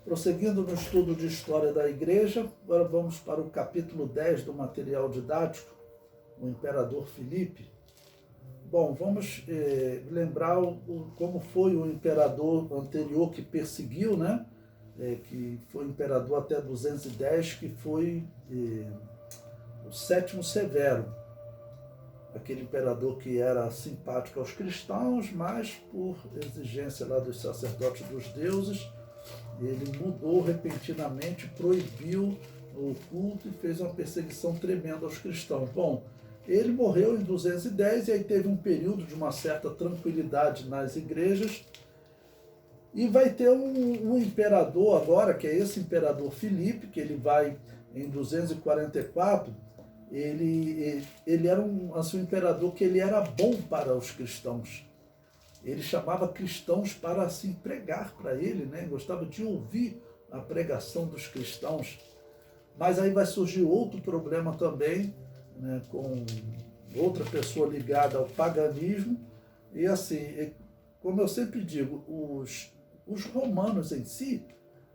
Prosseguindo no estudo de História da Igreja, agora vamos para o capítulo 10 do material didático, o Imperador Filipe. Bom, vamos lembrar como foi o imperador anterior que perseguiu, né? Que foi imperador até 210, que foi o Sétimo Severo. Aquele imperador que era simpático aos cristãos, mas por exigência lá dos sacerdotes dos deuses, ele mudou repentinamente, proibiu o culto e fez uma perseguição tremenda aos cristãos. Bom, ele morreu em 210 e aí teve um período de uma certa tranquilidade nas igrejas. E vai ter um imperador agora, que é esse imperador Filipe, que ele vai em 244. Ele era um imperador que ele era bom para os cristãos. Ele chamava cristãos para assim pregar para ele, né? Gostava de ouvir a pregação dos cristãos. Mas aí vai surgir outro problema também, né, com outra pessoa ligada ao paganismo. E assim, como eu sempre digo, os romanos em si,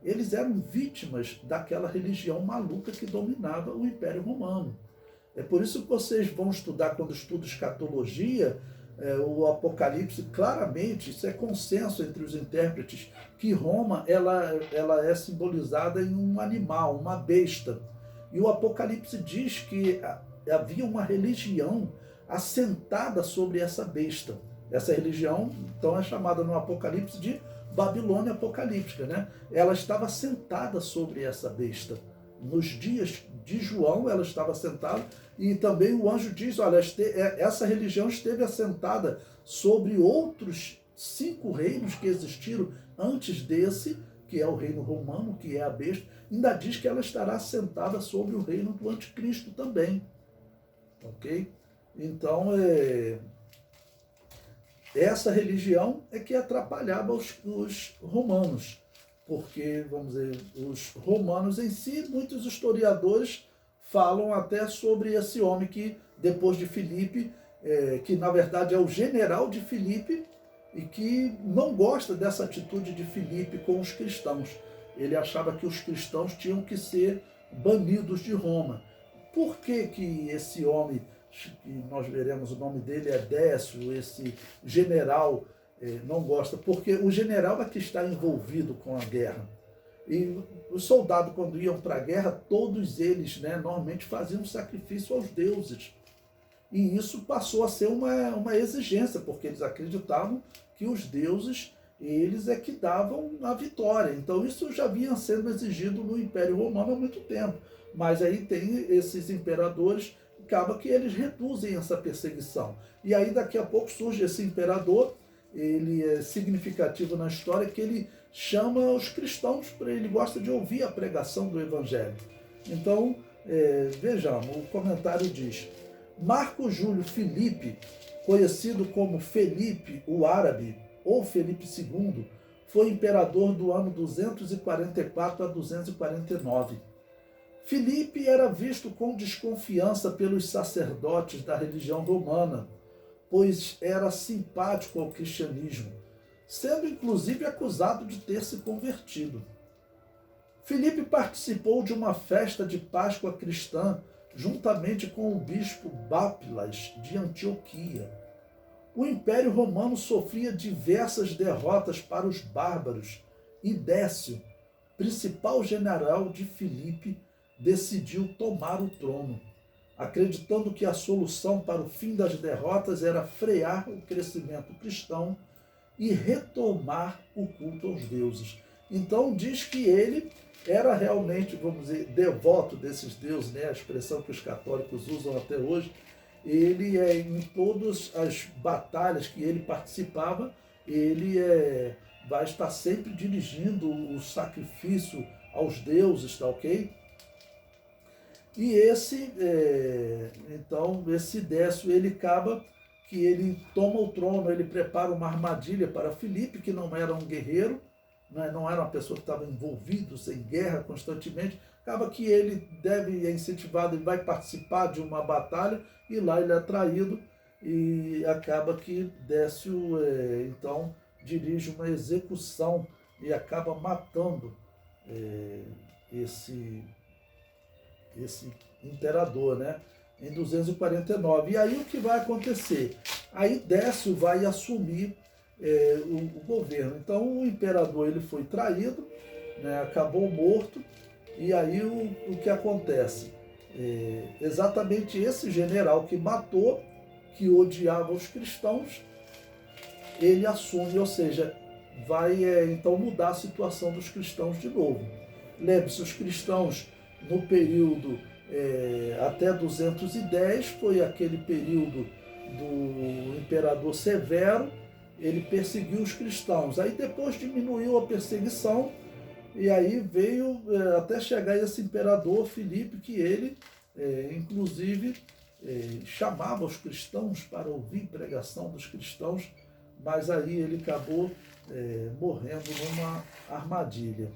eles eram vítimas daquela religião maluca que dominava o Império Romano. É por isso que vocês vão estudar, quando estudam escatologia, o Apocalipse, claramente, isso é consenso entre os intérpretes, que Roma ela é simbolizada em um animal, uma besta. E o Apocalipse diz que havia uma religião assentada sobre essa besta. Essa religião, então, é chamada no Apocalipse de Babilônia Apocalíptica, né? Ela estava assentada sobre essa besta. Nos dias de João, ela estava assentada, e também o anjo diz, olha, essa religião esteve assentada sobre outros 5 reinos que existiram antes desse, que é o reino romano, que é a besta. Ainda diz que ela estará assentada sobre o reino do anticristo também. Ok? Então, essa religião é que atrapalhava os romanos, porque, vamos dizer, os romanos em si, muitos historiadores falam até sobre esse homem que, depois de Filipe, que na verdade é o general de Filipe, e que não gosta dessa atitude de Filipe com os cristãos. Ele achava que os cristãos tinham que ser banidos de Roma. Por que que esse homem, que nós veremos o nome dele é Décio, esse general, não gosta? Porque o general é que está envolvido com a guerra. E os soldados, quando iam para a guerra, todos eles, né, normalmente faziam sacrifício aos deuses. E isso passou a ser uma exigência, porque eles acreditavam que os deuses, eles é que davam a vitória. Então isso já vinha sendo exigido no Império Romano há muito tempo. Mas aí tem esses imperadores, acaba que eles reduzem essa perseguição. E aí daqui a pouco surge esse imperador, ele é significativo na história, que ele chama os cristãos, ele gosta de ouvir a pregação do Evangelho. Então, vejamos, o comentário diz: Marco Júlio Filipe, conhecido como Felipe o Árabe, ou Felipe II, foi imperador do ano 244 a 249. Filipe era visto com desconfiança pelos sacerdotes da religião romana, pois era simpático ao cristianismo, sendo inclusive acusado de ter se convertido. Filipe participou de uma festa de Páscoa cristã juntamente com o bispo Bápilas de Antioquia. O Império Romano sofria diversas derrotas para os bárbaros e Décio, principal general de Filipe, decidiu tomar o trono, acreditando que a solução para o fim das derrotas era frear o crescimento cristão e retomar o culto aos deuses. Então diz que ele era realmente, vamos dizer, devoto desses deuses, né? A expressão que os católicos usam até hoje. Ele em todas as batalhas que ele participava, ele vai estar sempre dirigindo o sacrifício aos deuses, tá ok? E então, esse Décio, ele acaba que ele toma o trono, ele prepara uma armadilha para Filipe, que não era um guerreiro, não era uma pessoa que estava envolvida em guerra constantemente. Acaba que ele é incentivado, ele vai participar de uma batalha, e lá ele é traído, e acaba que Décio, então, dirige uma execução e acaba matando esse imperador, né? Em 249. E aí o que vai acontecer? Aí Décio vai assumir o governo. Então o imperador ele foi traído, né? Acabou morto. E aí o que acontece? Exatamente esse general que matou, que odiava os cristãos, ele assume, ou seja, vai então mudar a situação dos cristãos de novo. Lembre-se, os cristãos no período até 210 foi aquele período do imperador Severo, ele perseguiu os cristãos. Aí depois diminuiu a perseguição e aí veio até chegar esse imperador Filipe, que ele, inclusive, chamava os cristãos para ouvir pregação dos cristãos, mas aí ele acabou morrendo numa armadilha.